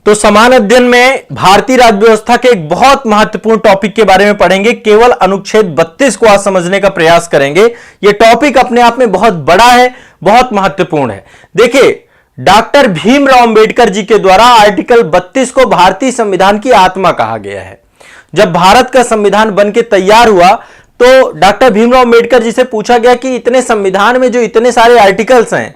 तो समान अध्ययन में भारतीय राज्य व्यवस्था के एक बहुत महत्वपूर्ण टॉपिक के बारे में पढ़ेंगे। केवल अनुच्छेद 32 को आज समझने का प्रयास करेंगे। यह टॉपिक अपने आप में बहुत बड़ा है, बहुत महत्वपूर्ण है। देखिए, डॉक्टर भीमराव अंबेडकर जी के द्वारा आर्टिकल 32 को भारतीय संविधान की आत्मा कहा गया है। जब भारत का संविधान बनके तैयार हुआ तो डॉक्टर भीमराव अंबेडकर जी से पूछा गया कि इतने संविधान में जो इतने सारे आर्टिकल्स हैं,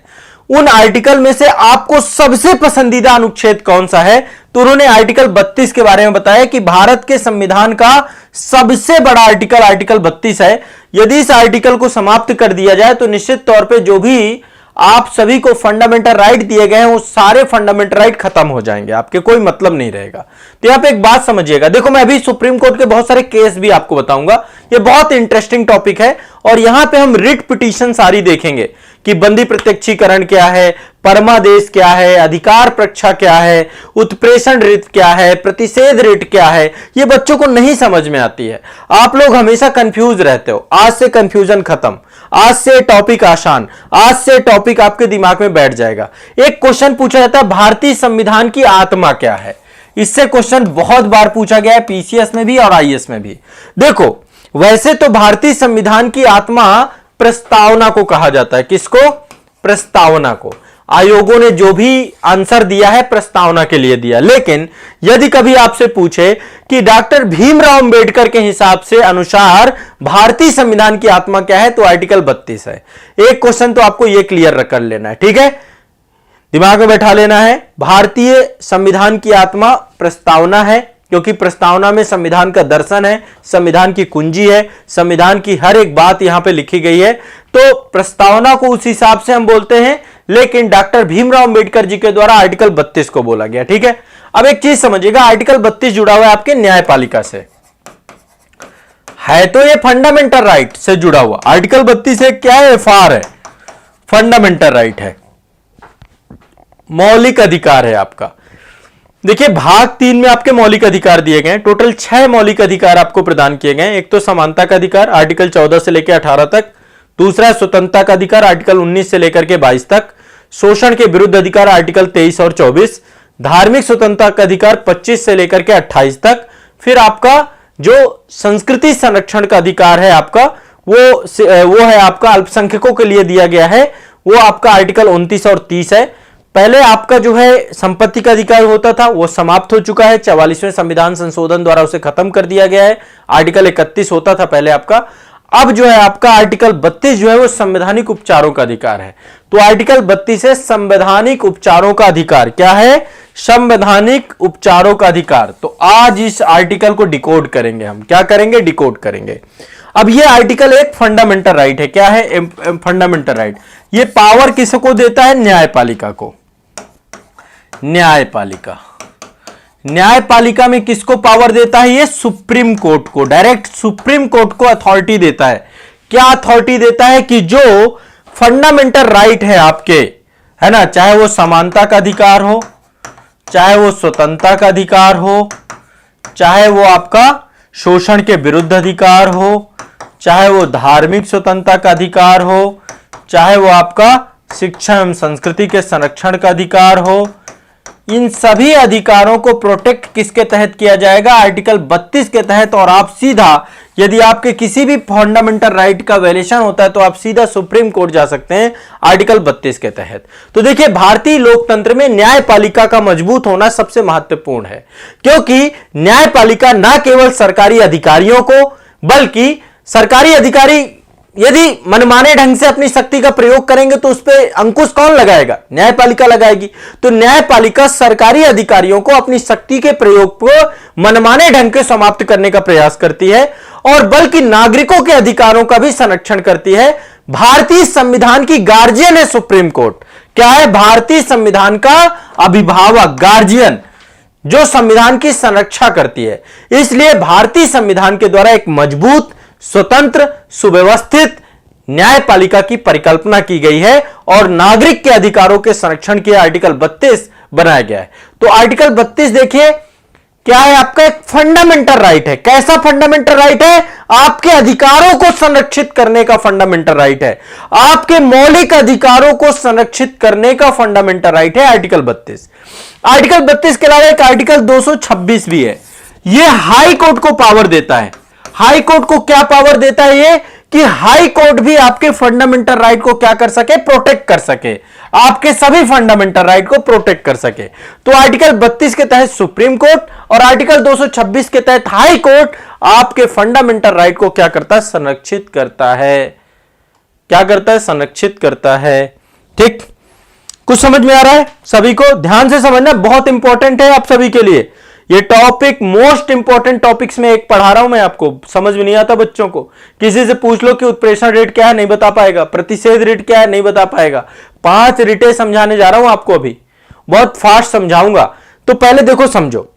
उन आर्टिकल में से आपको सबसे पसंदीदा अनुच्छेद कौन सा है? तो उन्होंने आर्टिकल 32 के बारे में बताया कि भारत के संविधान का सबसे बड़ा आर्टिकल आर्टिकल 32 है। यदि इस आर्टिकल को समाप्त कर दिया जाए तो निश्चित तौर पे जो भी आप सभी को फंडामेंटल राइट दिए गए हैं वो सारे फंडामेंटल राइट खत्म हो जाएंगे, आपके कोई मतलब नहीं रहेगा। तो यहां पे एक बात समझिएगा, देखो मैं अभी सुप्रीम कोर्ट के बहुत सारे केस भी आपको बताऊंगा। ये बहुत इंटरेस्टिंग टॉपिक है और यहां पे हम रिट पिटीशन सारी देखेंगे कि बंदी प्रत्यक्षीकरण क्या है, परमादेश क्या है, अधिकार प्रक्षा क्या है, उत्प्रेषण रिट क्या है, प्रतिषेध रिट क्या है। ये बच्चों को नहीं समझ में आती है। आप लोग हमेशा कंफ्यूज रहते हो। आज से कंफ्यूजन खत्म, आज से टॉपिक आसान, आज से टॉपिक आपके दिमाग में बैठ जाएगा। एक क्वेश्चन पूछा जाता है, भारतीय संविधान की आत्मा क्या है? इससे क्वेश्चन बहुत बार पूछा गया है, पीसीएस में भी और आईएएस में भी। देखो, वैसे तो भारतीय संविधान की आत्मा प्रस्तावना को कहा जाता है। किसको? प्रस्तावना को। आयोगों ने जो भी आंसर दिया है प्रस्तावना के लिए दिया। लेकिन यदि कभी आपसे पूछे कि डॉक्टर भीमराव अंबेडकर के हिसाब से अनुसार भारतीय संविधान की आत्मा क्या है, तो आर्टिकल 32 है। एक क्वेश्चन तो आपको यह क्लियर कर लेना है, ठीक है, दिमाग में बैठा लेना है। भारतीय संविधान की आत्मा प्रस्तावना है, क्योंकि प्रस्तावना में संविधान का दर्शन है, संविधान की कुंजी है, संविधान की हर एक बात यहां पे लिखी गई है। तो प्रस्तावना को उस हिसाब से हम बोलते हैं, लेकिन डॉक्टर भीमराव अंबेडकर जी के द्वारा आर्टिकल 32 को बोला गया, ठीक है। अब एक चीज समझिएगा, आर्टिकल 32 जुड़ा हुआ है आपके न्यायपालिका से, है तो ये फंडामेंटल राइट से जुड़ा हुआ। आर्टिकल 32 एक क्या है? एफआर है, फंडामेंटल राइट है, मौलिक अधिकार है आपका। देखिए, भाग 3 में आपके मौलिक अधिकार दिए गए हैं। टोटल 6 मौलिक अधिकार आपको प्रदान किए गए हैं। एक तो समानता का अधिकार आर्टिकल 14 से लेकर 18 तक, दूसरा स्वतंत्रता का अधिकार आर्टिकल 19 से लेकर के 22 तक, शोषण के विरुद्ध अधिकार आर्टिकल 23 और 24, धार्मिक स्वतंत्रता का अधिकार 25 से लेकर के 28 तक, फिर आपका जो संस्कृति संरक्षण का अधिकार है आपका वो है आपका अल्पसंख्यकों के लिए दिया गया है, वो आपका आर्टिकल 29 और 30 है। पहले आपका जो है संपत्ति का अधिकार होता था वो समाप्त हो चुका है, 44वें संविधान संशोधन द्वारा उसे खत्म कर दिया गया है। आर्टिकल 31 होता था पहले आपका। अब जो है आपका आर्टिकल 32 जो है वो संवैधानिक उपचारों का अधिकार है। तो आर्टिकल 32 है संवैधानिक उपचारों का अधिकार। क्या है? संवैधानिक उपचारों का अधिकार। तो आज इस आर्टिकल को डिकोड करेंगे हम। क्या करेंगे? डिकोड करेंगे। अब ये आर्टिकल एक फंडामेंटल राइट है। क्या है? Fundamental right. ये पावर किसको देता है? न्यायपालिका को। न्यायपालिका, न्यायपालिका में किसको पावर देता है? ये सुप्रीम कोर्ट को, डायरेक्ट सुप्रीम कोर्ट को अथॉरिटी देता है। क्या अथॉरिटी देता है? कि जो फंडामेंटल राइट है आपके, है ना, चाहे वो समानता का अधिकार हो, चाहे वो स्वतंत्रता का अधिकार हो, चाहे वो आपका शोषण के विरुद्ध अधिकार हो, चाहे वो धार्मिक स्वतंत्रता का अधिकार हो, चाहे वो आपका शिक्षा एवं संस्कृति के संरक्षण का अधिकार हो, इन सभी अधिकारों को प्रोटेक्ट किसके तहत किया जाएगा? आर्टिकल 32 के तहत। और आप सीधा, यदि आपके किसी भी फंडामेंटल राइट का वायलेशन होता है तो आप सीधा सुप्रीम कोर्ट जा सकते हैं आर्टिकल 32 के तहत। तो देखिए, भारतीय लोकतंत्र में न्यायपालिका का मजबूत होना सबसे महत्वपूर्ण है, क्योंकि न्यायपालिका न केवल सरकारी अधिकारियों को, बल्कि सरकारी अधिकारी यदि मनमाने ढंग से अपनी शक्ति का प्रयोग करेंगे तो उस पर अंकुश कौन लगाएगा? न्यायपालिका लगाएगी। तो न्यायपालिका सरकारी अधिकारियों को अपनी शक्ति के प्रयोग को मनमाने ढंग से समाप्त करने का प्रयास करती है, और बल्कि नागरिकों के अधिकारों का भी संरक्षण करती है। भारतीय संविधान की गार्जियन है सुप्रीम कोर्ट। क्या है? भारतीय संविधान का अभिभावक, गार्जियन, जो संविधान की संरक्षा करती है। इसलिए भारतीय संविधान के द्वारा एक मजबूत, स्वतंत्र, सुव्यवस्थित न्यायपालिका की परिकल्पना की गई है और नागरिक के अधिकारों के संरक्षण के आर्टिकल 32 बनाया गया है। तो आर्टिकल 32 देखिए, क्या है? आपका एक फंडामेंटल राइट है। कैसा फंडामेंटल राइट है? आपके अधिकारों को संरक्षित करने का फंडामेंटल राइट है, आपके मौलिक अधिकारों को संरक्षित करने का फंडामेंटल राइट है आर्टिकल 32। आर्टिकल 32 के अलावा एक आर्टिकल 226 भी है। यह हाई कोर्ट को पावर देता है। हाई कोर्ट को क्या पावर देता है? ये कि हाई कोर्ट भी आपके फंडामेंटल राइट को क्या कर सके? प्रोटेक्ट कर सके, आपके सभी फंडामेंटल राइट को प्रोटेक्ट कर सके। तो आर्टिकल 32 के तहत सुप्रीम कोर्ट और आर्टिकल 226 के तहत हाई कोर्ट आपके फंडामेंटल राइट को क्या करता है? संरक्षित करता है। क्या करता है? संरक्षित करता है। ठीक, कुछ समझ में आ रहा है? सभी को ध्यान से समझना, बहुत इंपॉर्टेंट है आप सभी के लिए ये टॉपिक। मोस्ट इंपॉर्टेंट टॉपिक्स में एक पढ़ा रहा हूं मैं आपको। समझ में नहीं आता बच्चों को, किसी से पूछ लो कि उत्प्रेषण रेट क्या है, नहीं बता पाएगा। प्रतिषेध रेट क्या है, नहीं बता पाएगा। 5 रेटें समझाने जा रहा हूं आपको, अभी बहुत फास्ट समझाऊंगा। तो पहले देखो, समझो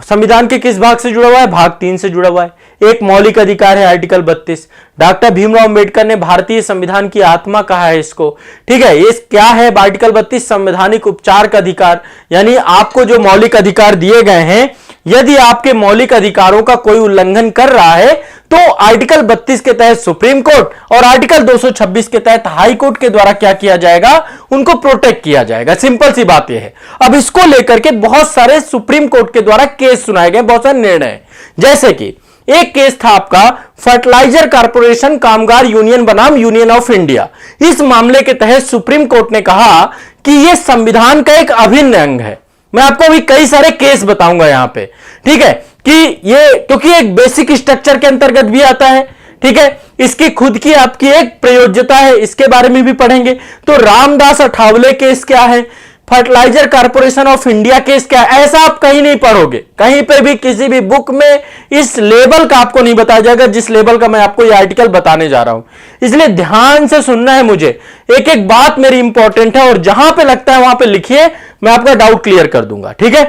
संविधान के किस भाग से जुड़ा हुआ है? भाग 3 से जुड़ा हुआ है। एक मौलिक अधिकार है आर्टिकल 32। डॉक्टर भीमराव अंबेडकर ने भारतीय संविधान की आत्मा कहा है इसको। ठीक है, ये क्या है? आर्टिकल 32 संवैधानिक उपचार का अधिकार, यानी आपको जो मौलिक अधिकार दिए गए हैं, यदि आपके मौलिक अधिकारों का कोई उल्लंघन कर रहा है तो आर्टिकल 32 के तहत सुप्रीम कोर्ट और आर्टिकल 226 के तहत हाई कोर्ट के द्वारा क्या किया जाएगा? उनको प्रोटेक्ट किया जाएगा। सिंपल सी बात यह है। अब इसको लेकर के बहुत सारे सुप्रीम कोर्ट के द्वारा केस सुनाए गए, बहुत सारे निर्णय। जैसे कि एक केस था आपका फर्टिलाइजर कारपोरेशन कामगार यूनियन बनाम यूनियन ऑफ इंडिया। इस मामले के तहत सुप्रीम कोर्ट ने कहा कि यह संविधान का एक अभिन्न अंग है। मैं आपको अभी कई सारे केस बताऊंगा यहां पे, ठीक है, कि ये क्योंकि एक बेसिक स्ट्रक्चर के अंतर्गत भी आता है। ठीक है, इसकी खुद की आपकी एक प्रयोज्यता है, इसके बारे में भी पढ़ेंगे। तो रामदास अठावले केस क्या है, fertiliser corporation of India case क्या है, ऐसा आप कहीं नहीं पढ़ोगे। कहीं पे भी किसी भी बुक में इस लेवल का आपको नहीं बताया जाएगा जिस लेवल का मैं आपको ये आर्टिकल बताने जा रहा हूं। इसलिए ध्यान से सुनना है मुझे, एक एक बात मेरी इंपॉर्टेंट है और जहां पे लगता है वहां पे लिखिए, मैं आपका डाउट क्लियर कर दूंगा। ठीक है,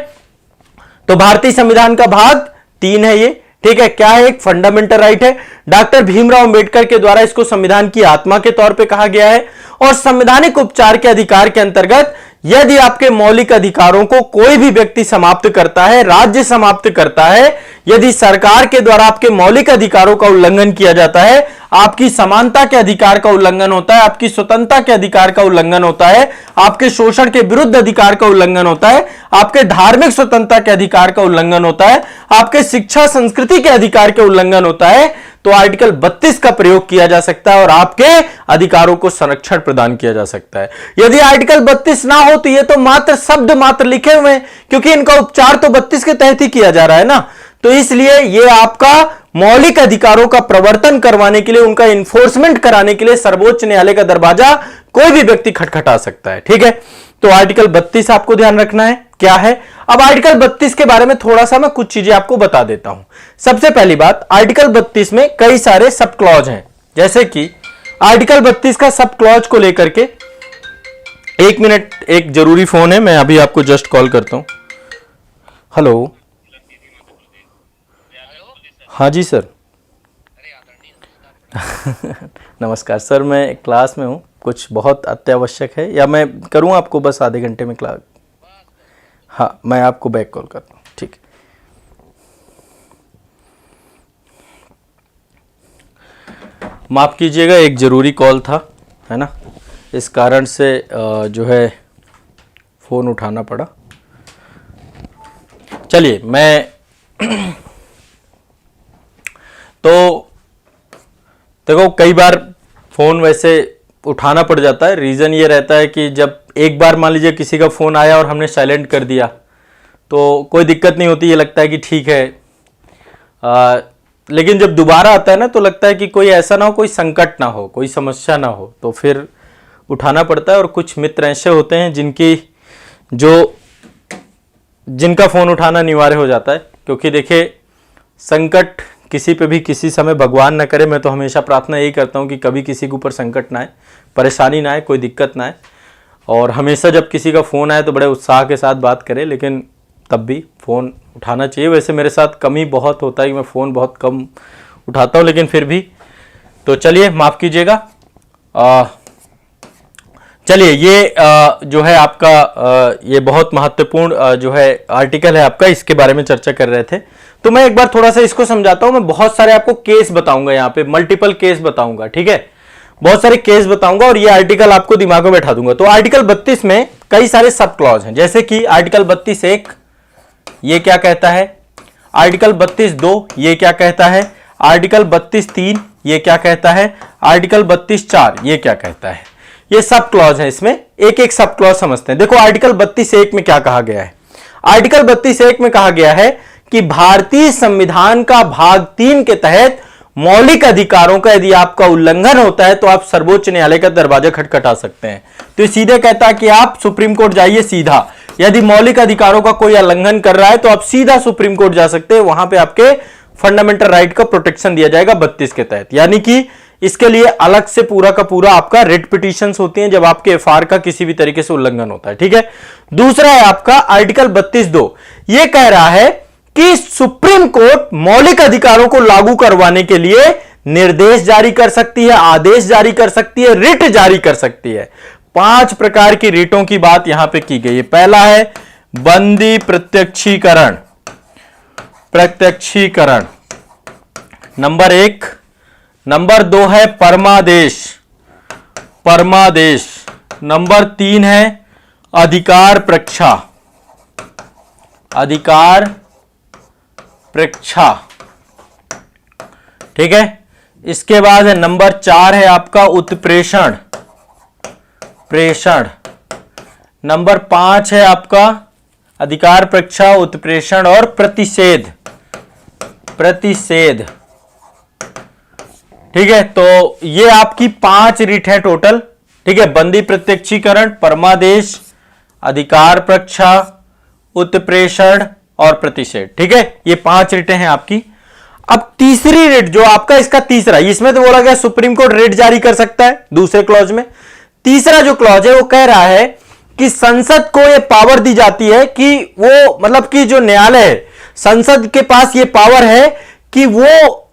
तो भारतीय संविधान का भाग 3 है ये। ठीक है, क्या है? एक फंडामेंटल राइट है। डॉक्टर भीमराव अंबेडकर के द्वारा इसको संविधान की आत्मा के तौर पे कहा गया है। और संवैधानिक उपचार के अधिकार के अंतर्गत यदि आपके मौलिक अधिकारों को कोई भी व्यक्ति समाप्त करता है, राज्य समाप्त करता है, यदि सरकार के द्वारा आपके मौलिक अधिकारों का उल्लंघन किया जाता है, आपकी समानता के अधिकार का उल्लंघन होता है, आपकी स्वतंत्रता के अधिकार का उल्लंघन होता है, आपके शोषण के विरुद्ध अधिकार का उल्लंघन होता है, आपके धार्मिक स्वतंत्रता के अधिकार का उल्लंघन होता है, आपके शिक्षा संस्कृति के अधिकार के उल्लंघन होता है, तो आर्टिकल 32 का प्रयोग किया जा सकता है और आपके अधिकारों को संरक्षण प्रदान किया जा सकता है। यदि आर्टिकल 32 ना हो तो ये तो मात्र शब्द मात्र लिखे हुए हैं, क्योंकि इनका उपचार तो 32 के तहत ही किया जा रहा है ना। तो इसलिए ये आपका मौलिक अधिकारों का प्रवर्तन करवाने के लिए, उनका इन्फोर्समेंट कराने के लिए सर्वोच्च न्यायालय का दरवाजा कोई भी व्यक्ति खटखटा सकता है। ठीक है, तो आर्टिकल 32 आपको ध्यान रखना है क्या है। अब आर्टिकल 32 के बारे में थोड़ा सा मैं कुछ चीजें आपको बता देता हूं। सबसे पहली बात, आर्टिकल 32 में कई सारे सब क्लॉज हैं। जैसे कि आर्टिकल 32 का सब क्लॉज को लेकर के, एक मिनट, एक जरूरी फोन है, मैं अभी आपको जस्ट कॉल करता हूं। हेलो, हाँ जी सर। नमस्कार सर, मैं क्लास में हूँ, कुछ बहुत अत्यावश्यक है, या मैं करूँ आपको बस आधे घंटे में क्लास? हाँ, मैं आपको बैक कॉल करता हूँ। ठीक है, माफ़ कीजिएगा, एक ज़रूरी कॉल था, है ना, इस कारण से जो है फ़ोन उठाना पड़ा। चलिए, मैं तो देखो, कई बार फ़ोन वैसे उठाना पड़ जाता है। रीज़न ये रहता है कि जब एक बार मान लीजिए किसी का फ़ोन आया और हमने साइलेंट कर दिया तो कोई दिक्कत नहीं होती, ये लगता है कि ठीक है। लेकिन जब दोबारा आता है ना तो लगता है कि कोई ऐसा ना हो, कोई संकट ना हो, कोई समस्या ना हो, तो फिर उठाना पड़ता है। और कुछ मित्र ऐसे होते हैं जिनका फ़ोन उठाना अनिवार्य हो जाता है, क्योंकि देखिए, संकट किसी पे भी किसी समय भगवान ना करे। मैं तो हमेशा प्रार्थना यही करता हूँ कि कभी किसी के ऊपर संकट ना आए, परेशानी ना आए, कोई दिक्कत ना आए। और हमेशा जब किसी का फ़ोन आए तो बड़े उत्साह के साथ बात करें, लेकिन तब भी फ़ोन उठाना चाहिए। वैसे मेरे साथ कम ही बहुत होता है कि मैं फ़ोन बहुत कम उठाता हूँ, लेकिन फिर भी। तो चलिए, माफ़ कीजिएगा। चलिए ये जो है आपका ये बहुत महत्वपूर्ण जो है आर्टिकल है आपका, इसके बारे में चर्चा कर रहे थे। तो मैं एक बार थोड़ा सा इसको समझाता हूं। मैं बहुत सारे आपको केस बताऊंगा, यहाँ पे मल्टीपल केस बताऊंगा, ठीक है, बहुत सारे केस बताऊंगा और ये आर्टिकल आपको दिमाग में बैठा दूंगा। तो आर्टिकल 32 में कई सारे सब क्लॉज हैं, जैसे कि आर्टिकल 32(1) ये क्या कहता है, आर्टिकल 32(2) ये क्या कहता है, आर्टिकल 32(3) ये क्या कहता है, आर्टिकल 32(4) ये क्या कहता है। ये सब क्लॉज है, इसमें एक एक सब क्लॉज समझते हैं। देखो आर्टिकल 32(1) में क्या कहा गया है। आर्टिकल 32(1) में कहा गया है कि भारतीय संविधान का भाग 3 के तहत मौलिक अधिकारों का यदि आपका उल्लंघन होता है तो आप सर्वोच्च न्यायालय का दरवाजा खटखटा सकते हैं। तो ये सीधे कहता है कि आप सुप्रीम कोर्ट जाइए सीधा, यदि मौलिक अधिकारों का कोई उल्लंघन कर रहा है तो आप सीधा सुप्रीम कोर्ट जा सकते हैं, वहां पे आपके फंडामेंटल राइट का प्रोटेक्शन दिया जाएगा 32 के तहत। यानी कि इसके लिए अलग से पूरा का पूरा आपका रिट पिटीशंस होती हैं जब आपके एफआर का किसी भी तरीके से उल्लंघन होता है, ठीक है। दूसरा है आपका आर्टिकल 32(2), ये कह रहा है कि सुप्रीम कोर्ट मौलिक अधिकारों को लागू करवाने के लिए निर्देश जारी कर सकती है, आदेश जारी कर सकती है, रिट जारी कर सकती है। 5 प्रकार की रिटों की बात यहां पे की गई है। पहला है बंदी प्रत्यक्षीकरण, प्रत्यक्षीकरण नंबर 1। नंबर 2 है परमादेश, परमादेश। नंबर 3 है अधिकार प्रक्षा, अधिकार प्रक्षा, ठीक है। इसके बाद है नंबर 4 है आपका उत्प्रेषण, प्रेषण। नंबर 5 है आपका अधिकार प्रक्षा, उत्प्रेषण और प्रतिषेध, प्रतिषेध, ठीक है। तो ये आपकी 5 रिट है टोटल, ठीक है। बंदी प्रत्यक्षीकरण, परमादेश, अधिकार प्रक्षा, उत्प्रेषण और प्रतिषेध, ठीक है। ये 5 रिटें हैं आपकी। अब तीसरी रिट जो आपका इसका तीसरा, इसमें तो बोला गया सुप्रीम कोर्ट रिट जारी कर सकता है दूसरे क्लॉज में। तीसरा जो क्लॉज है वो कह रहा है कि संसद को ये पावर दी जाती है कि वो मतलब कि जो न्यायालय है, संसद के पास ये पावर है कि वो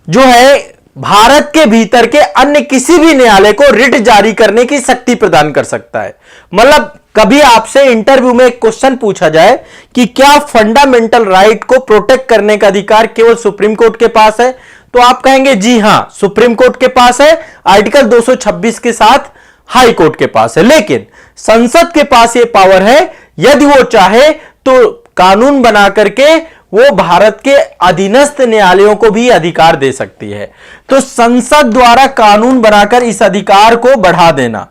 जो है भारत के भीतर के अन्य किसी भी न्यायालय को रिट जारी करने की शक्ति प्रदान कर सकता है। मतलब कभी आपसे इंटरव्यू में एक क्वेश्चन पूछा जाए कि क्या फंडामेंटल राइट को प्रोटेक्ट करने का अधिकार केवल सुप्रीम कोर्ट के पास है, तो आप कहेंगे जी हां सुप्रीम कोर्ट के पास है, आर्टिकल 226 के साथ हाई कोर्ट के पास है। लेकिन संसद के पास यह पावर है, यदि वो चाहे तो कानून बना करके वो भारत के अधीनस्थ न्यायालयों को भी अधिकार दे सकती है। तो संसद द्वारा कानून बनाकर इस अधिकार को बढ़ा देना,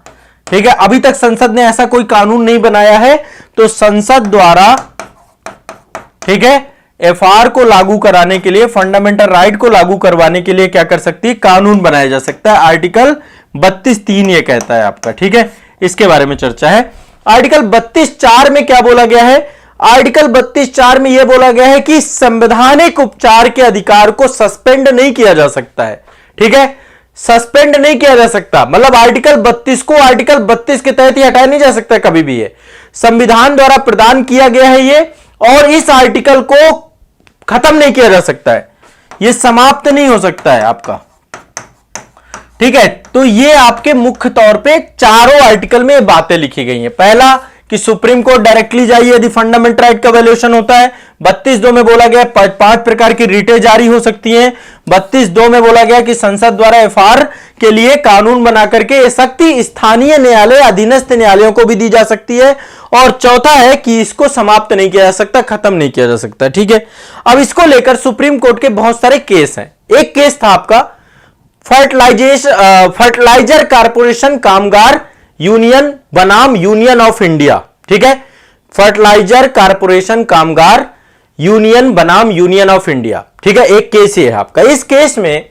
ठीक है। अभी तक संसद ने ऐसा कोई कानून नहीं बनाया है, तो संसद द्वारा, ठीक है, एफआर को लागू कराने के लिए, फंडामेंटल राइट को लागू करवाने के लिए क्या कर सकती है, कानून बनाया जा सकता है। आर्टिकल 32(3) ये कहता है आपका, ठीक है। इसके बारे में चर्चा है। आर्टिकल 32(4) में क्या बोला गया है, आर्टिकल 32(4) में यह बोला गया है कि संवैधानिक उपचार के अधिकार को सस्पेंड नहीं किया जा सकता है, ठीक है। सस्पेंड नहीं किया जा सकता, मतलब आर्टिकल 32 को आर्टिकल 32 के तहत ही हटाया नहीं जा सकता कभी भी। ये संविधान द्वारा प्रदान किया गया है ये, और इस आर्टिकल को खत्म नहीं किया जा सकता है, ये समाप्त नहीं हो सकता है आपका, ठीक है। तो ये आपके मुख्य तौर पे चारों आर्टिकल में बातें लिखी गई हैं। पहला कि सुप्रीम कोर्ट डायरेक्टली जाइए यदि फंडामेंटल राइट का वैल्यूएशन होता है। 32(2) में बोला गया 5 प्रकार की रिटें जारी हो सकती हैं। 32(2) में बोला गया कि संसद द्वारा एफआर के लिए कानून बना करके ये शक्ति स्थानीय न्यायालय, अधीनस्थ न्यायालयों को भी दी जा सकती है। और चौथा है कि इसको समाप्त नहीं किया जा सकता, खत्म नहीं किया जा सकता, ठीक है। अब इसको लेकर सुप्रीम कोर्ट के बहुत सारे केस हैं। एक केस था आपका फर्टिलाइजर कारपोरेशन कामगार यूनियन बनाम यूनियन ऑफ इंडिया, ठीक है। फर्टिलाइजर कारपोरेशन कामगार यूनियन बनाम यूनियन ऑफ इंडिया, ठीक है। एक केस ये है आपका। इस केस में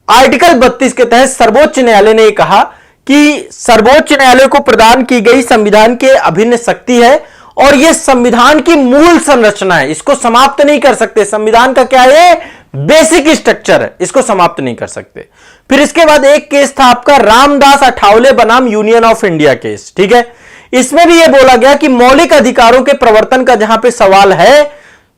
आर्टिकल 32 के तहत सर्वोच्च न्यायालय ने कहा कि सर्वोच्च न्यायालय को प्रदान की गई संविधान के अभिन्न शक्ति है और यह संविधान की मूल संरचना है, इसको समाप्त नहीं कर सकते। संविधान का क्या है, बेसिक स्ट्रक्चर है, इसको समाप्त नहीं कर सकते। फिर इसके बाद एक केस था आपका रामदास अठावले बनाम यूनियन ऑफ इंडिया केस, ठीक है। इसमें भी यह बोला गया कि मौलिक अधिकारों के प्रवर्तन का जहां पे सवाल है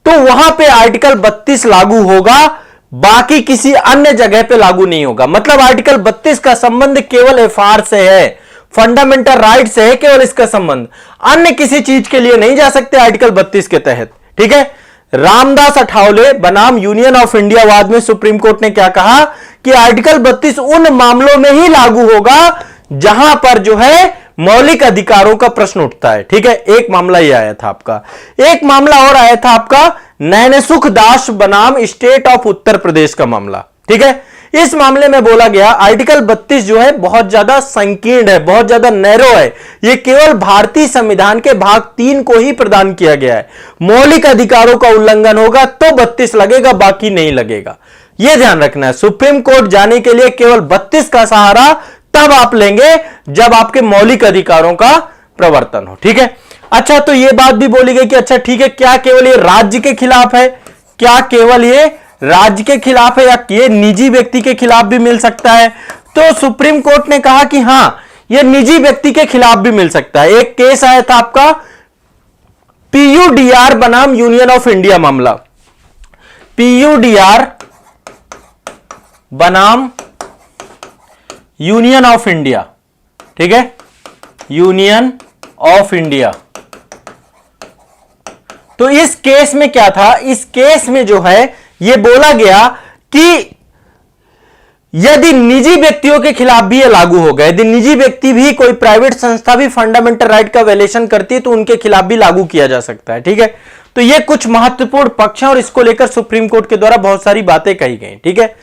तो वहां पे आर्टिकल 32 लागू होगा, बाकी किसी अन्य जगह पे लागू नहीं होगा। मतलब आर्टिकल 32 का संबंध केवल एफआर से है, फंडामेंटल राइट से है केवल इसका संबंध, अन्य किसी चीज के लिए नहीं जा सकते आर्टिकल 32 के तहत। ठीक है, रामदास अठावले बनाम यूनियन ऑफ इंडिया वाद में सुप्रीम कोर्ट ने क्या कहा कि आर्टिकल 32 उन मामलों में ही लागू होगा जहां पर जो है मौलिक अधिकारों का प्रश्न उठता है। ठीक है, एक मामला ये आया था आपका। एक मामला और आया था आपका नैनसुख दास बनाम स्टेट ऑफ उत्तर प्रदेश का मामला। ठीक है, इस मामले में बोला गया आर्टिकल 32 जो है बहुत ज्यादा संकीर्ण है, बहुत ज्यादा नैरो है, यह केवल भारतीय संविधान के भाग 3 को ही प्रदान किया गया है। मौलिक अधिकारों का उल्लंघन होगा तो 32 लगेगा, बाकी नहीं लगेगा। यह ध्यान रखना है, सुप्रीम कोर्ट जाने के लिए केवल 32 का सहारा तब आप लेंगे जब आपके मौलिक अधिकारों का प्रवर्तन हो। ठीक है, अच्छा तो यह बात भी बोली गई कि अच्छा ठीक है, क्या केवल ये राज्य के खिलाफ है, क्या केवल ये राज्य के खिलाफ है या ये निजी व्यक्ति के खिलाफ भी मिल सकता है? तो सुप्रीम कोर्ट ने कहा कि हां, ये निजी व्यक्ति के खिलाफ भी मिल सकता है। एक केस आया था आपका पीयूडीआर बनाम यूनियन ऑफ इंडिया मामला, पीयूडीआर बनाम यूनियन ऑफ इंडिया। ठीक है, यूनियन ऑफ इंडिया। तो इस केस में क्या था, इस केस में जो है यह बोला गया कि यदि निजी व्यक्तियों के खिलाफ भी यह लागू होगा, यदि निजी व्यक्ति भी, कोई प्राइवेट संस्था भी फंडामेंटल राइट का वायलेशन करती है तो उनके खिलाफ भी लागू किया जा सकता है। ठीक है, तो यह कुछ महत्वपूर्ण पक्ष है और इसको लेकर सुप्रीम कोर्ट के द्वारा बहुत सारी बातें कही गई। ठीक है,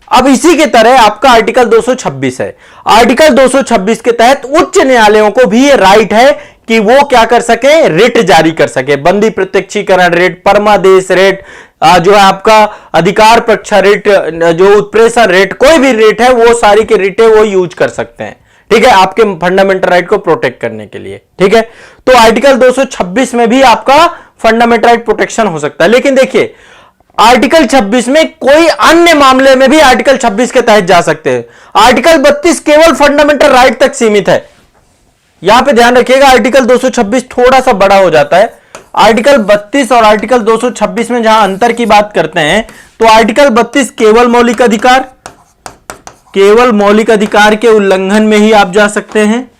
अब इसी के तरह आपका आर्टिकल 226 है। आर्टिकल 226 के तहत उच्च न्यायालयों को भी यह राइट है कि वो क्या कर सके, रिट जारी कर सके। बंदी प्रत्यक्षीकरण रिट, परमादेश रिट, जो है आपका अधिकार परीक्षा रिट, जो उत्प्रेषण रिट, कोई भी रिट है वो सारी के रिट है वो यूज कर सकते हैं। ठीक है, आपके फंडामेंटल राइट को प्रोटेक्ट करने के लिए। ठीक है, तो आर्टिकल 226 में भी आपका फंडामेंटल राइट प्रोटेक्शन हो सकता है। लेकिन देखिए आर्टिकल 26 में कोई अन्य मामले में भी आर्टिकल 26 के तहत जा सकते हैं। आर्टिकल 32 केवल फंडामेंटल राइट तक सीमित है। यहां पे ध्यान रखिएगा, आर्टिकल 226 थोड़ा सा बड़ा हो जाता है। आर्टिकल 32 और आर्टिकल 226 में जहां अंतर की बात करते हैं तो आर्टिकल 32 केवल मौलिक अधिकार, केवल मौलिक अधिकार के उल्लंघन में ही आप जा सकते हैं।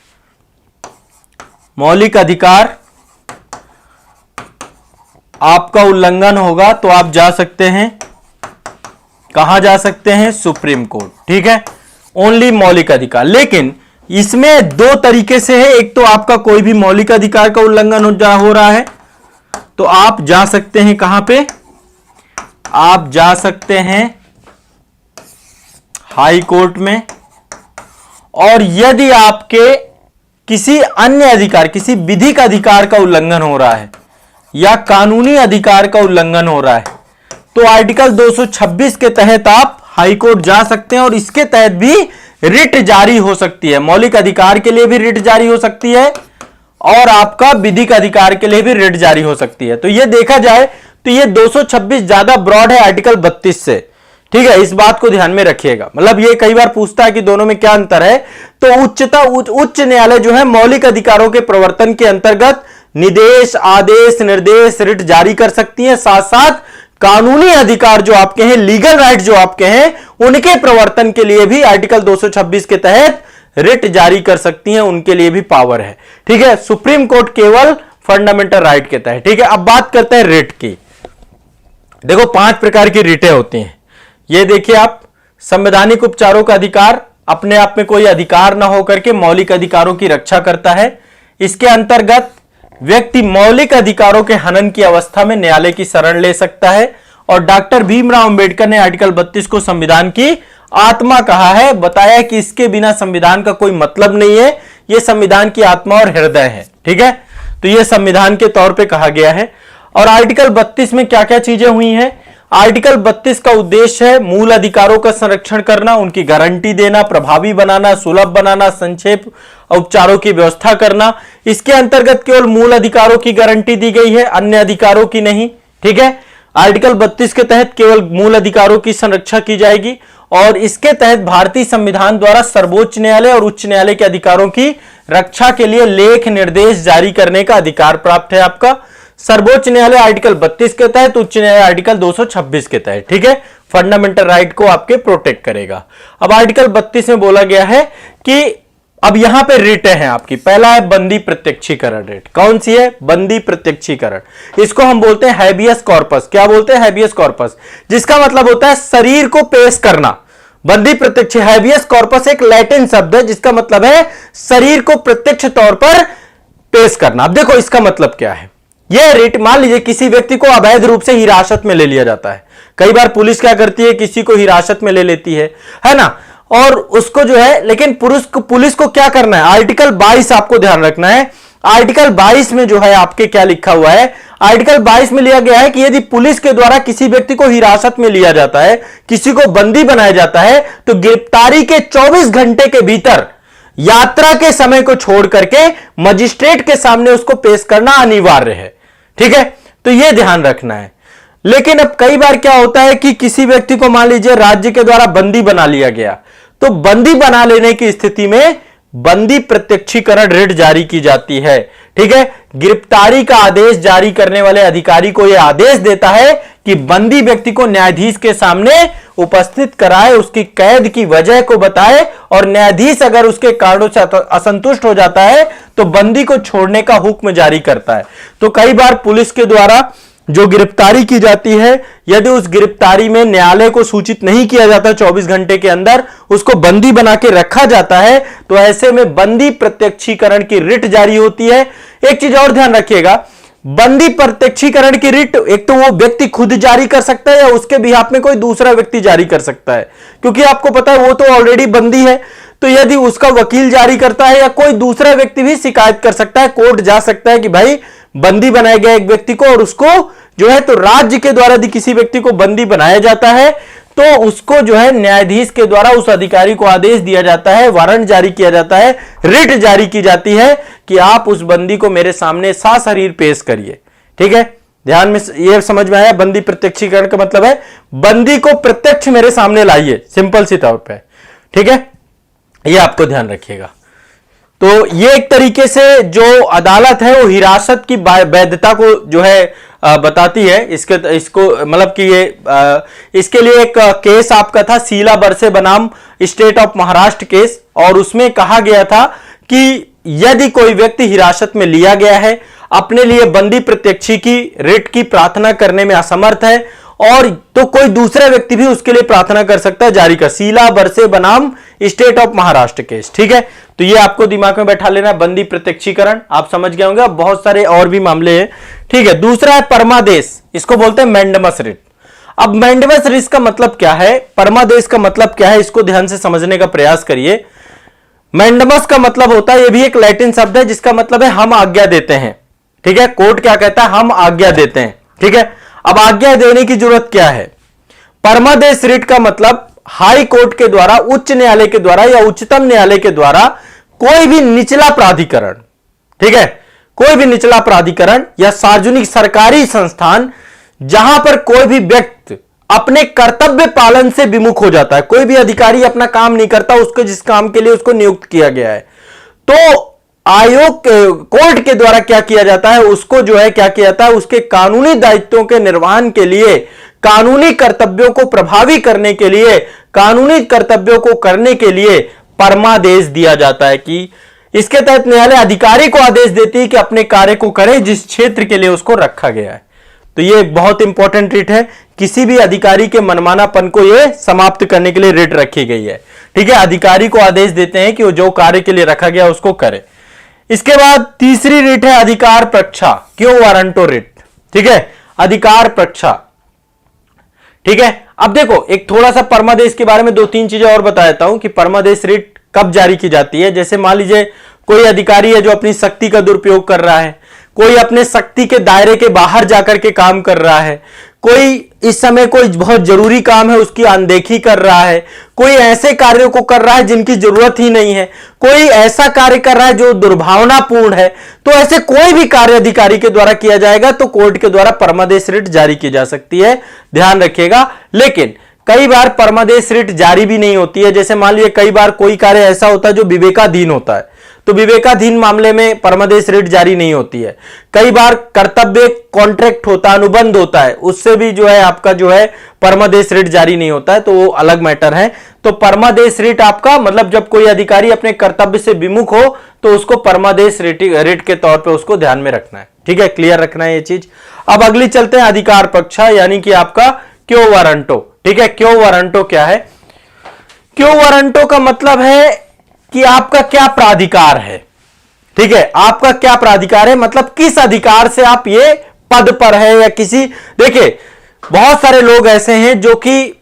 मौलिक अधिकार आपका उल्लंघन होगा तो आप जा सकते हैं, कहां जा सकते हैं, सुप्रीम कोर्ट। ठीक है, ओनली मौलिक अधिकार। लेकिन इसमें दो तरीके से है, एक तो आपका कोई भी मौलिक अधिकार का उल्लंघन हो रहा है तो आप जा सकते हैं कहां पे, आप जा सकते हैं हाई कोर्ट में। और यदि आपके किसी अन्य अधिकार, किसी विधिक अधिकार का उल्लंघन हो रहा है या कानूनी अधिकार का उल्लंघन हो रहा है तो आर्टिकल 226 के तहत आप हाई कोर्ट जा सकते हैं और इसके तहत भी रिट जारी हो सकती है। मौलिक अधिकार के लिए भी रिट जारी हो सकती है और आपका विधिक अधिकार के लिए भी रिट जारी हो सकती है। तो यह देखा जाए तो यह 226 ज्यादा ब्रॉड है आर्टिकल 32 से। ठीक है, इस बात को ध्यान में रखिएगा। मतलब ये कई बार पूछता है कि दोनों में क्या अंतर है, तो उच्च न्यायालय जो है मौलिक अधिकारों के प्रवर्तन के अंतर्गत निदेश, आदेश, निर्देश, रिट जारी कर सकती है। साथ साथ कानूनी अधिकार जो आपके हैं, लीगल राइट जो आपके हैं, उनके प्रवर्तन के लिए भी आर्टिकल 226 के तहत रिट जारी कर सकती हैं, उनके लिए भी पावर है। ठीक है, सुप्रीम कोर्ट केवल फंडामेंटल राइट के तहत। ठीक है, अब बात करते हैं रिट की। देखो 5 प्रकार की रिटें होती हैं। ये देखिए आप, संवैधानिक उपचारों का अधिकार अपने आप में कोई अधिकार ना होकर के मौलिक अधिकारों की रक्षा करता है। इसके अंतर्गत व्यक्ति मौलिक अधिकारों के हनन की अवस्था में न्यायालय की शरण ले सकता है। और डॉक्टर भीमराव अंबेडकर ने आर्टिकल 32 को संविधान की आत्मा कहा है, बताया कि इसके बिना संविधान का कोई मतलब नहीं है, यह संविधान की आत्मा और हृदय है। ठीक है, तो यह संविधान के तौर पे कहा गया है। और आर्टिकल 32 में क्या क्या चीजें हुई हैं? आर्टिकल 32 का उद्देश्य है मूल अधिकारों का संरक्षण करना, उनकी गारंटी देना, प्रभावी बनाना, सुलभ बनाना, संक्षेप उपचारों की व्यवस्था करना। इसके अंतर्गत केवल मूल अधिकारों की गारंटी दी गई है, अन्य अधिकारों की नहीं। ठीक है, आर्टिकल 32 के तहत केवल मूल अधिकारों की संरक्षा की जाएगी और इसके तहत भारतीय संविधान द्वारा सर्वोच्च न्यायालय और उच्च न्यायालय के अधिकारों की रक्षा के लिए लेख निर्देश जारी करने का अधिकार प्राप्त है आपका। सर्वोच्च न्यायालय आर्टिकल 32 के तहत, उच्च न्यायालय आर्टिकल 226 के तहत। ठीक है, फंडामेंटल राइट को आपके प्रोटेक्ट करेगा। अब आर्टिकल 32 में बोला गया है कि अब यहां पे रिटें हैं आपकी। पहला है बंदी प्रत्यक्षीकरण रिट। कौन सी है? बंदी प्रत्यक्षीकरण। इसको हम बोलते हैं हैबियस कॉर्पस। क्या बोलते हैं? हैबियस कॉर्पस, जिसका मतलब होता है शरीर को पेश करना। बंदी प्रत्यक्ष, हैबियस कॉर्पस एक लैटिन शब्द है जिसका मतलब है शरीर को प्रत्यक्ष तौर पर पेश करना। अब देखो इसका मतलब क्या है। यह रिट, मान लीजिए किसी व्यक्ति को अवैध रूप से हिरासत में ले लिया जाता है। कई बार पुलिस क्या करती है, किसी को हिरासत में ले लेती है ना, और उसको जो है, लेकिन पुलिस को क्या करना है, आर्टिकल 22 आपको ध्यान रखना है। आर्टिकल 22 में जो है आपके क्या लिखा हुआ है, आर्टिकल 22 में लिया गया है कि यदि पुलिस के द्वारा किसी व्यक्ति को हिरासत में लिया जाता है, किसी को बंदी बनाया जाता है, तो गिरफ्तारी के 24 घंटे के भीतर यात्रा के समय को छोड़ करके मजिस्ट्रेट के सामने उसको पेश करना अनिवार्य है। ठीक है, तो यह ध्यान रखना है। लेकिन अब कई बार क्या होता है कि किसी व्यक्ति को मान लीजिए राज्य के द्वारा बंदी बना लिया गया, तो बंदी बना लेने की स्थिति में बंदी प्रत्यक्षीकरण रिट जारी की जाती है। ठीक है, गिरफ्तारी का आदेश जारी करने वाले अधिकारी को यह आदेश देता है कि बंदी व्यक्ति को न्यायाधीश के सामने उपस्थित कराए, उसकी कैद की वजह को बताए, और न्यायाधीश अगर उसके कारणों से असंतुष्ट हो जाता है तो बंदी को छोड़ने का हुक्म जारी करता है। तो कई बार पुलिस के द्वारा जो गिरफ्तारी की जाती है, यदि उस गिरफ्तारी में न्यायालय को सूचित नहीं किया जाता 24 घंटे के अंदर, उसको बंदी बना के रखा जाता है, तो ऐसे में बंदी प्रत्यक्षीकरण की रिट जारी होती है। एक चीज और ध्यान रखिएगा, बंदी प्रत्यक्षीकरण की रिट एक तो वो व्यक्ति खुद जारी कर सकता है या उसके बिहाफ में कोई दूसरा व्यक्ति जारी कर सकता है, क्योंकि आपको पता है वो तो ऑलरेडी बंदी है। तो यदि उसका वकील जारी करता है या कोई दूसरा व्यक्ति भी शिकायत कर सकता है, कोर्ट जा सकता है कि भाई बंदी बनाया गया एक व्यक्ति को, और उसको जो है, तो राज्य के द्वारा यदि किसी व्यक्ति को बंदी बनाया जाता है तो उसको जो है न्यायाधीश के द्वारा उस अधिकारी को आदेश दिया जाता है, वारंट जारी किया जाता है, रिट जारी की जाती है कि आप उस बंदी को मेरे सामने सशरीर पेश करिए। ठीक है, ध्यान में ये समझ में आया। बंदी प्रत्यक्षीकरण का मतलब है बंदी को प्रत्यक्ष मेरे सामने लाइए, सिंपल सी तौर पे। ठीक है, ये आपको ध्यान रखिएगा। तो ये एक तरीके से जो अदालत है वो हिरासत की वैधता को जो है बताती है। इसको मतलब कि ये इसके लिए एक केस आपका था शीला बरसे बनाम स्टेट ऑफ महाराष्ट्र केस, और उसमें कहा गया था कि यदि कोई व्यक्ति हिरासत में लिया गया है, अपने लिए बंदी प्रत्यक्षी की रिट की प्रार्थना करने में असमर्थ है, और तो कोई दूसरा व्यक्ति भी उसके लिए प्रार्थना कर सकता है जारी कर। शीला बरसे बनाम स्टेट ऑफ महाराष्ट्र केस। ठीक है, तो ये आपको दिमाग में बैठा लेना, बंदी प्रत्यक्षीकरण आप समझ गए होंगे। अब बहुत सारे और भी मामले हैं। ठीक है, दूसरा है परमादेश, इसको बोलते हैं मैंडमस रिट। अब मैंडमस रिट का मतलब क्या है, परमादेश का मतलब क्या है, इसको ध्यान से समझने का प्रयास करिए। मैंडमस का मतलब होता है, यह भी एक लैटिन शब्द है जिसका मतलब है हम आज्ञा देते हैं। ठीक है, कोर्ट क्या कहता है, हम आज्ञा देते हैं। ठीक है, अब आज्ञा देने की जरूरत क्या है। परमादेश रिट का मतलब हाई कोर्ट के द्वारा, उच्च न्यायालय के द्वारा या उच्चतम न्यायालय के द्वारा कोई भी निचला प्राधिकरण, ठीक है, कोई भी निचला प्राधिकरण या सार्वजनिक सरकारी संस्थान जहां पर कोई भी व्यक्ति अपने कर्तव्य पालन से विमुख हो जाता है, कोई भी अधिकारी अपना काम नहीं करता उसको, जिस काम के लिए उसको नियुक्त किया गया है, तो आयोग कोर्ट के द्वारा क्या किया जाता है, उसको जो है क्या किया जाता है, उसके कानूनी दायित्वों के निर्वहन के लिए, कानूनी कर्तव्यों को प्रभावी करने के लिए, कानूनी कर्तव्यों को करने के लिए परमादेश दिया जाता है कि इसके तहत न्यायालय अधिकारी को आदेश देती है कि अपने कार्य को करे जिस क्षेत्र के लिए उसको रखा गया है। तो ये बहुत इंपॉर्टेंट रिट है, किसी भी अधिकारी के मनमानापन को यह समाप्त करने के लिए रिट रखी गई है। ठीक है, अधिकारी को आदेश देते हैं कि वो जो कार्य के लिए रखा गया उसको करे। इसके बाद तीसरी रिट है अधिकार प्रक्षा, क्यों वारंटो रिट। ठीक है, अधिकार प्रक्षा। ठीक है, अब देखो एक थोड़ा सा परमादेश के बारे में दो तीन चीजें और बता देता हूं कि परमादेश रिट कब जारी की जाती है। जैसे मान लीजिए कोई अधिकारी है जो अपनी शक्ति का दुरुपयोग कर रहा है, कोई अपने शक्ति के दायरे के बाहर जाकर के काम कर रहा है, कोई इस समय कोई बहुत जरूरी काम है उसकी अनदेखी कर रहा है, कोई ऐसे कार्यों को कर रहा है जिनकी जरूरत ही नहीं है, कोई ऐसा कार्य कर रहा है जो दुर्भावनापूर्ण है, तो ऐसे कोई भी कार्य अधिकारी के द्वारा किया जाएगा तो कोर्ट के द्वारा परमादेश रिट जारी की जा सकती है, ध्यान रखिएगा। लेकिन कई बार परमादेश रिट जारी भी नहीं होती है। जैसे मान लीजिए कई बार कोई कार्य ऐसा होता है जो विवेकाधीन होता है, तो विवेकाधीन मामले में परमादेश रिट जारी नहीं होती है। कई बार कर्तव्य कॉन्ट्रैक्ट होता है, अनुबंध होता है, उससे भी जो है आपका जो है परमादेश रिट जारी नहीं होता है, तो वो अलग मैटर है। तो परमादेश रिट आपका मतलब जब कोई अधिकारी अपने कर्तव्य से विमुख हो तो उसको परमादेश रिट के तौर पे उसको ध्यान में रखना है। ठीक है, क्लियर रखना है ये चीज। अब अगली चलते हैं अधिकार पक्षा, यानी कि आपका क्यो वारंटो। ठीक है, क्यो वारंटो क्या है? क्यो वारंटो का मतलब है कि आपका क्या प्राधिकार है। ठीक है, आपका क्या प्राधिकार है, मतलब किस अधिकार से आप ये पद पर है या किसी, देखिए बहुत सारे लोग ऐसे हैं जो कि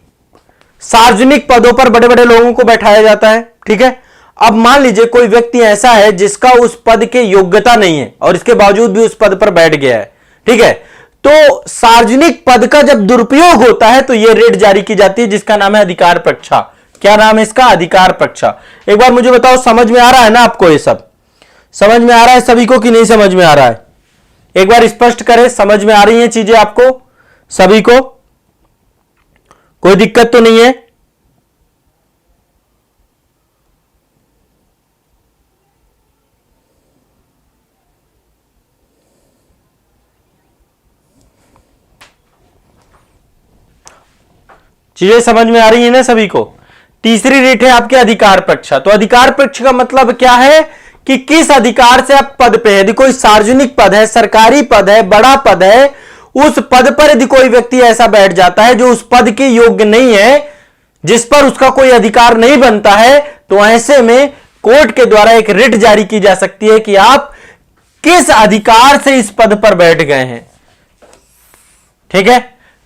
सार्वजनिक पदों पर बड़े बड़े लोगों को बैठाया जाता है। ठीक है, अब मान लीजिए कोई व्यक्ति ऐसा है जिसका उस पद के योग्यता नहीं है और इसके बावजूद भी उस पद पर बैठ गया है। ठीक है, तो सार्वजनिक पद का जब दुरुपयोग होता है तो यह रिट जारी की जाती है, जिसका नाम है अधिकार पक्षा। क्या नाम है इसका? अधिकार पक्षा। एक बार मुझे बताओ, समझ में आ रहा है ना आपको? ये सब समझ में आ रहा है सभी को कि नहीं समझ में आ रहा है? एक बार स्पष्ट करें, समझ में आ रही हैं चीजें आपको सभी को? कोई दिक्कत तो नहीं है? चीजें समझ में आ रही है ना सभी को? तीसरी रीट है आपके अधिकार पक्षा। तो अधिकार पक्ष का मतलब क्या है कि किस अधिकार से आप पद पे है। यदि कोई सार्वजनिक पद है, सरकारी पद है, बड़ा पद है, उस पद पर यदि कोई व्यक्ति ऐसा बैठ जाता है जो उस पद के योग्य नहीं है, जिस पर उसका कोई अधिकार नहीं बनता है, तो ऐसे में कोर्ट के द्वारा एक रिट जारी की जा सकती है कि आप किस अधिकार से इस पद पर बैठ गए हैं। ठीक है,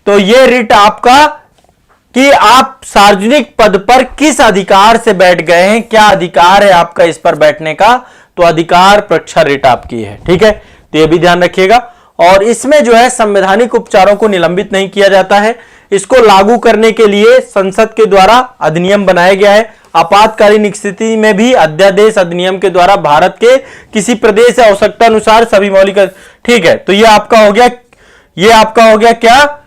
तो यह रिट आपका कि आप सार्वजनिक पद पर किस अधिकार से बैठ गए हैं, क्या अधिकार है आपका इस पर बैठने का, तो अधिकार पक्षा रिट आपकी है। ठीक है, तो यह भी ध्यान रखिएगा। और इसमें जो है संवैधानिक उपचारों को निलंबित नहीं किया जाता है। इसको लागू करने के लिए संसद के द्वारा अधिनियम बनाया गया है। आपातकालीन स्थिति में भी अध्यादेश अधिनियम के द्वारा भारत के किसी प्रदेश या आवश्यकता अनुसार सभी मौलिक, ठीक है, तो ये आपका हो गया, ये आपका हो गया क्या?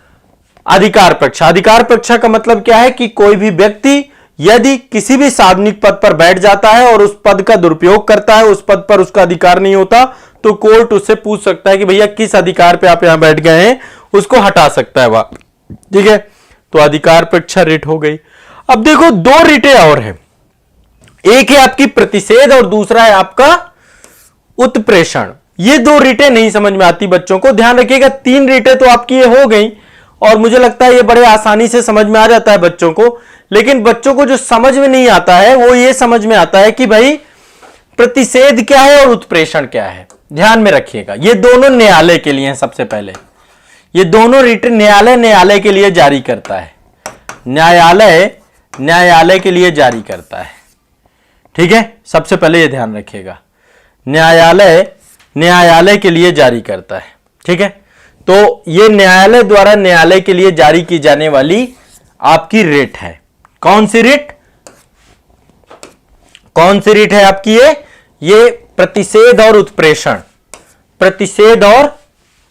अधिकार पक्षा। अधिकार पक्षा का मतलब क्या है कि कोई भी व्यक्ति यदि किसी भी सार्वजनिक पद पर बैठ जाता है और उस पद का दुरुपयोग करता है, उस पद पर उसका अधिकार नहीं होता, तो कोर्ट उससे पूछ सकता है कि भैया किस अधिकार पे आप यहां बैठ गए हैं, उसको हटा सकता है वह। ठीक है, तो अधिकार पक्षा रिट हो गई। अब देखो दो रिटें और हैं, एक है आपकी प्रतिषेध और दूसरा है आपका उत्प्रेषण। ये दो रिटें नहीं समझ में आती बच्चों को, ध्यान रखिएगा। तीन रिटें तो आपकी ये हो गई और मुझे लगता है ये बड़े आसानी से समझ में आ जाता है बच्चों को, लेकिन बच्चों को जो समझ में नहीं आता है वो ये समझ में आता है कि भाई प्रतिषेध क्या है और उत्प्रेषण क्या है। ध्यान में रखिएगा, ये दोनों न्यायालय के लिए हैं। सबसे पहले ये दोनों रिट न्यायालय के लिए जारी करता है, न्यायालय के लिए जारी करता है। ठीक है, सबसे पहले ये ध्यान रखिएगा, न्यायालय के लिए जारी करता है। ठीक है, तो ये न्यायालय द्वारा न्यायालय के लिए जारी की जाने वाली आपकी रिट है। कौन सी रिट? कौन सी रिट है आपकी? ये प्रतिषेध और उत्प्रेषण, प्रतिषेध और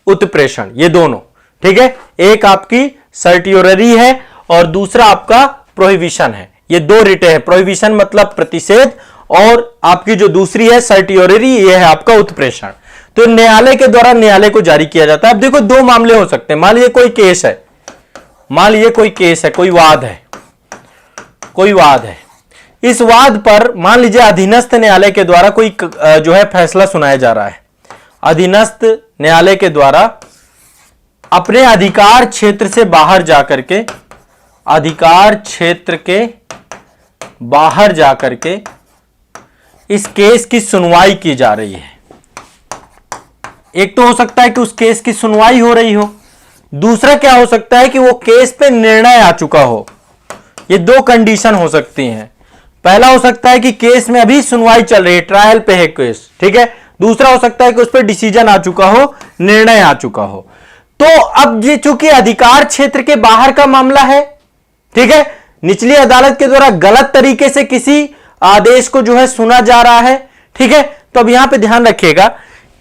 उत्प्रेषण, ये दोनों। ठीक है, एक आपकी सर्टियोररी है और दूसरा आपका प्रोहिबिशन है। ये दो रिटें हैं, प्रोहिबिशन मतलब प्रतिषेध और आपकी जो दूसरी है सर्टियोररी, ये है आपका उत्प्रेषण। तो न्यायालय के द्वारा न्यायालय को जारी किया जाता है। अब देखो दो मामले हो सकते हैं, मान लीजिए कोई केस है, मान लीजिए कोई केस है, कोई वाद है, कोई वाद है। इस वाद पर मान लीजिए अधीनस्थ न्यायालय के द्वारा कोई जो है फैसला सुनाया जा रहा है। अधीनस्थ न्यायालय के द्वारा अपने अधिकार क्षेत्र से बाहर जाकर के, अधिकार क्षेत्र के बाहर जाकर के इस केस की सुनवाई की जा रही है। एक तो हो सकता है कि उस केस की सुनवाई हो रही हो, दूसरा क्या हो सकता है कि वो केस पे निर्णय आ चुका हो। ये दो कंडीशन हो सकती हैं। पहला हो सकता है कि केस में अभी सुनवाई चल रही है, ट्रायल पे है केस। ठीक है, दूसरा हो सकता है कि उस पर डिसीजन आ चुका हो, निर्णय आ चुका हो। तो अब ये चूंकि अधिकार क्षेत्र के बाहर का मामला है, ठीक है, निचली अदालत के द्वारा गलत तरीके से किसी आदेश को जो है सुना जा रहा है। ठीक है, तो अब यहां पे ध्यान रखिएगा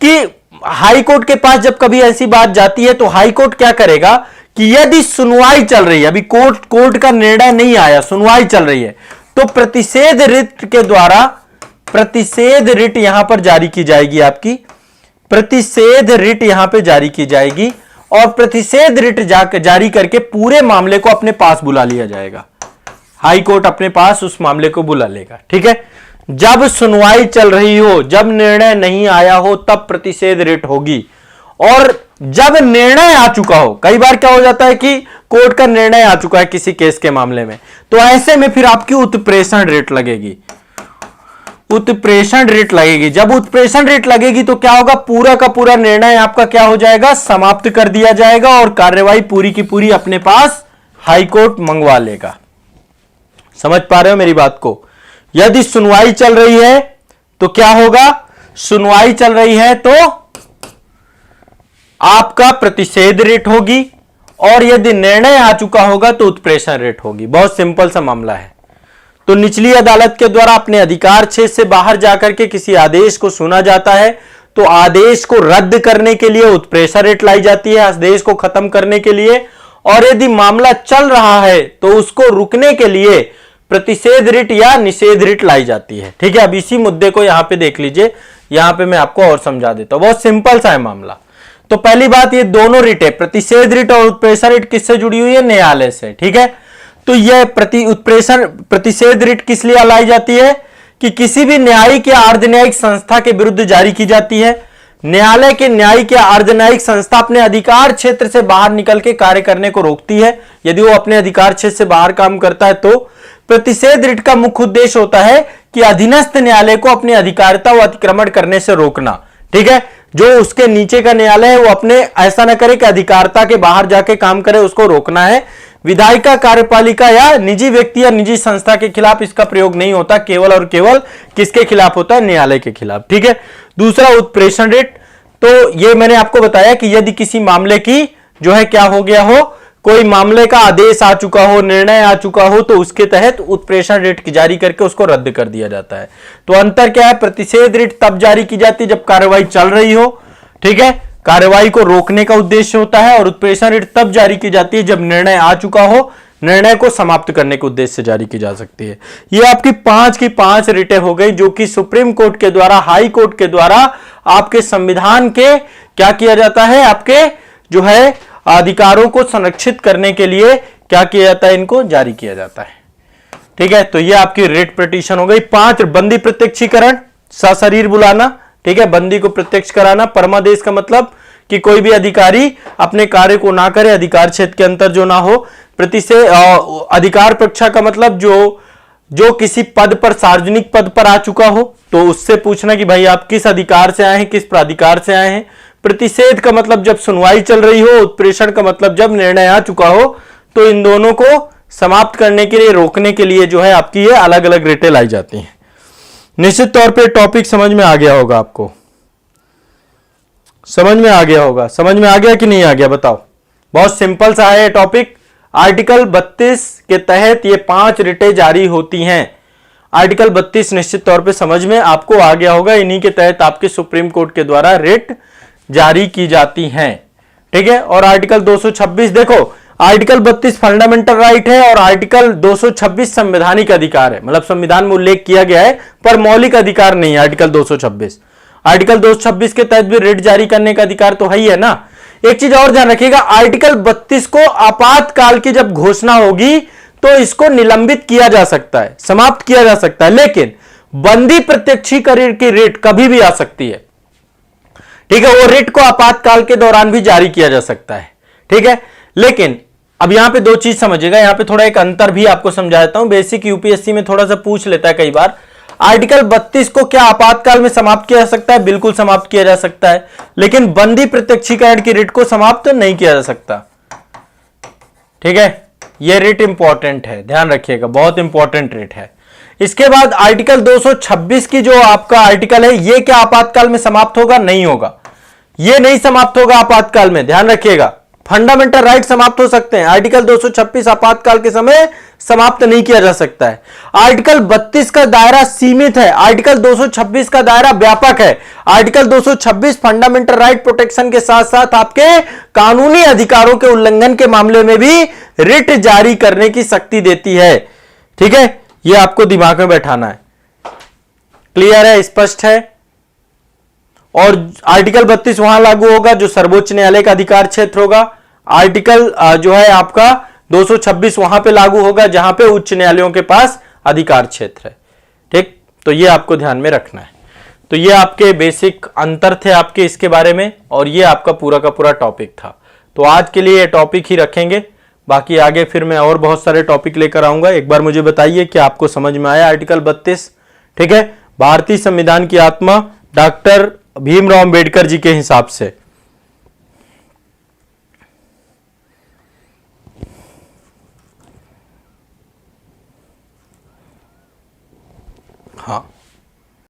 कि हाई कोर्ट के पास जब कभी ऐसी बात जाती है तो हाई कोर्ट क्या करेगा कि यदि सुनवाई चल रही है, अभी कोर्ट का निर्णय नहीं आया, सुनवाई चल रही है, तो प्रतिषेध रिट के द्वारा प्रतिषेध रिट यहां पर जारी की जाएगी, आपकी प्रतिषेध रिट यहां पे जारी की जाएगी और प्रतिषेध रिट जारी करके पूरे मामले को अपने पास बुला लिया जाएगा। हाई कोर्ट अपने पास उस मामले को बुला लेगा। ठीक है, जब सुनवाई चल रही हो, जब निर्णय नहीं आया हो, तब प्रतिषेध रिट होगी। और जब निर्णय आ चुका हो, कई बार क्या हो जाता है कि कोर्ट का निर्णय आ चुका है किसी केस के मामले में, तो ऐसे में फिर आपकी उत्प्रेषण रेट लगेगी, उत्प्रेषण रेट लगेगी। जब उत्प्रेषण रेट लगेगी तो क्या होगा, पूरा का पूरा निर्णय आपका क्या हो जाएगा, समाप्त कर दिया जाएगा और कार्यवाही पूरी की पूरी अपने पास हाई कोर्ट मंगवा लेगा। समझ पा रहे हो मेरी बात को? यदि सुनवाई चल रही है तो क्या होगा, सुनवाई चल रही है तो आपका प्रतिषेध रेट होगी और यदि निर्णय आ चुका होगा तो उत्प्रेषण रेट होगी। बहुत सिंपल सा मामला है। तो निचली अदालत के द्वारा अपने अधिकार क्षेत्र से बाहर जाकर के किसी आदेश को सुना जाता है, तो आदेश को रद्द करने के लिए उत्प्रेषण रेट लाई जाती है, आदेश को खत्म करने के लिए। और यदि मामला चल रहा है तो उसको रुकने के लिए प्रतिषेध रिट या निषेध रिट लाई जाती है। ठीक है, अब इसी मुद्दे को यहां पे देख लीजिए, यहां पे मैं आपको और समझा देता हूं। बहुत सिंपल सा है मामला। तो पहली बात, ये दोनों रिट है, प्रतिषेध रिट और उत्प्रेषण रिट किससे जुड़ी हुई है, न्यायालय से। ठीक है, तो यह प्रतिषेध रिट किस लिए लाई जाती है कि किसी भी न्यायिक या अर्धन्यायिक संस्था के विरुद्ध जारी की जाती है। न्यायालय के न्यायिक या अर्धन्यायिक संस्था अपने अधिकार क्षेत्र से बाहर निकल के कार्य करने को रोकती है। यदि वो अपने अधिकार क्षेत्र से बाहर काम करता है तो प्रतिषेध रिट का मुख्य उद्देश्य होता है कि अधीनस्थ न्यायालय को अपनी अधिकारिता व अतिक्रमण करने से रोकना। ठीक है, जो उसके नीचे का न्यायालय है वो अपने ऐसा ना करे कि अधिकारिता के बाहर जाके काम करे, उसको रोकना है। विधायिका, कार्यपालिका या निजी व्यक्ति या निजी संस्था के खिलाफ इसका प्रयोग नहीं होता, केवल और केवल किसके खिलाफ होता है, न्यायालय के खिलाफ। ठीक है, दूसरा उत्प्रेषण रेट, तो ये मैंने आपको बताया कि यदि किसी मामले की जो है क्या हो गया हो, कोई मामले का आदेश आ चुका हो, निर्णय आ चुका हो, तो उसके तहत उत्प्रेषण रेट जारी करके उसको रद्द कर दिया जाता है। तो अंतर क्या है, प्रतिषेध रेट तब जारी की जाती है जब कार्रवाई चल रही हो। ठीक है, कार्रवाई को रोकने का उद्देश्य होता है, और उत्प्रेषण रेट तब जारी की जाती है जब निर्णय आ चुका हो, निर्णय को समाप्त करने के उद्देश्य से जारी की जा सकती है। ये आपकी पांच रिटें हो गई जो कि सुप्रीम कोर्ट के द्वारा, हाई कोर्ट के द्वारा आपके संविधान के क्या किया जाता है, आपके जो है अधिकारों को संरक्षित करने के लिए क्या किया जाता है, इनको जारी किया जाता है। ठीक है, तो ये आपकी रिट पिटीशन हो गई। 5 बंदी प्रत्यक्षीकरण, सशरीर बुलाना। ठीक है, बंदी को प्रत्यक्ष कराना। परमादेश का मतलब कि कोई भी अधिकारी अपने कार्य को ना करे, अधिकार क्षेत्र के अंतर जो ना हो। अधिकार परीक्षा का मतलब जो किसी पद पर, सार्वजनिक पद पर आ चुका हो, तो उससे पूछना कि भाई आप किस अधिकार से आए हैं, किस प्राधिकार से आए हैं। प्रतिषेध का मतलब जब सुनवाई चल रही हो, उत्प्रेषण का मतलब जब निर्णय आ चुका हो। तो इन दोनों को समाप्त करने के लिए, रोकने के लिए जो है आपकी ये अलग अलग रिटें लाई जाती हैं। निश्चित तौर पे टॉपिक समझ में आ गया होगा, आपको समझ में आ गया होगा। समझ में आ गया कि नहीं आ गया, बताओ। बहुत सिंपल सा है टॉपिक। आर्टिकल 32 के तहत ये 5 रिटें जारी होती हैं। आर्टिकल 32 निश्चित तौर पे समझ में आपको आ गया होगा। इन्हीं के तहत आपके सुप्रीम कोर्ट के द्वारा रिट जारी की जाती हैं। ठीक है, और आर्टिकल 226 देखो, आर्टिकल 32 फंडामेंटल राइट है और आर्टिकल 226 संवैधानिक अधिकार है, मतलब संविधान में उल्लेख किया गया है पर मौलिक अधिकार नहीं है। आर्टिकल 226 के तहत भी रिट जारी करने का अधिकार तो है ही है ना। एक चीज और ध्यान रखिएगा, आर्टिकल 32 को आपातकाल की जब घोषणा होगी तो इसको निलंबित किया जा सकता है, समाप्त किया जा सकता है, लेकिन बंदी प्रत्यक्षीकरण की रिट कभी भी आ सकती है। ठीक है, वो रिट को आपातकाल के दौरान भी जारी किया जा सकता है। ठीक है, लेकिन अब यहां पे 2 चीज समझिएगा, यहां पे थोड़ा एक अंतर भी आपको समझाता हूं। बेसिक यूपीएससी में थोड़ा सा पूछ लेता है कई बार। आर्टिकल 32 को क्या आपातकाल में समाप्त किया जा सकता है? बिल्कुल समाप्त किया जा सकता है, लेकिन बंदी प्रत्यक्षीकरण की रिट को समाप्त नहीं किया जा सकता। ठीक है, यह रिट इंपॉर्टेंट है, ध्यान रखिएगा, बहुत इंपॉर्टेंट रिट है। इसके बाद आर्टिकल 226 की जो आपका आर्टिकल है, यह क्या आपातकाल में समाप्त होगा? नहीं होगा, यह नहीं समाप्त होगा आपातकाल में, ध्यान रखिएगा। फंडामेंटल राइट समाप्त हो सकते हैं, आर्टिकल 226 आपातकाल के समय समाप्त नहीं किया जा सकता है। आर्टिकल 32 का दायरा सीमित है, आर्टिकल 226 का दायरा व्यापक है। आर्टिकल 226 फंडामेंटल राइट प्रोटेक्शन के साथ साथ आपके कानूनी अधिकारों के उल्लंघन के मामले में भी रिट जारी करने की शक्ति देती है। ठीक है, यह आपको दिमाग में बैठाना है। क्लियर है, स्पष्ट है। और आर्टिकल 32 वहां लागू होगा जो सर्वोच्च न्यायालय का अधिकार क्षेत्र होगा। आर्टिकल जो है आपका 226 वहां पे लागू होगा जहां पे उच्च न्यायालयों के पास अधिकार क्षेत्र है। ठीक, तो ये आपको ध्यान में रखना है। तो ये आपके बेसिक अंतर थे आपके इसके बारे में, और ये आपका पूरा का पूरा टॉपिक था। तो आज के लिए ये टॉपिक ही रखेंगे, बाकी आगे फिर मैं और बहुत सारे टॉपिक लेकर आऊंगा। एक बार मुझे बताइए कि आपको समझ में आया आर्टिकल 32? ठीक है, भारतीय संविधान की आत्मा डॉक्टर भीमराव अंबेडकर जी के हिसाब से। हाँ,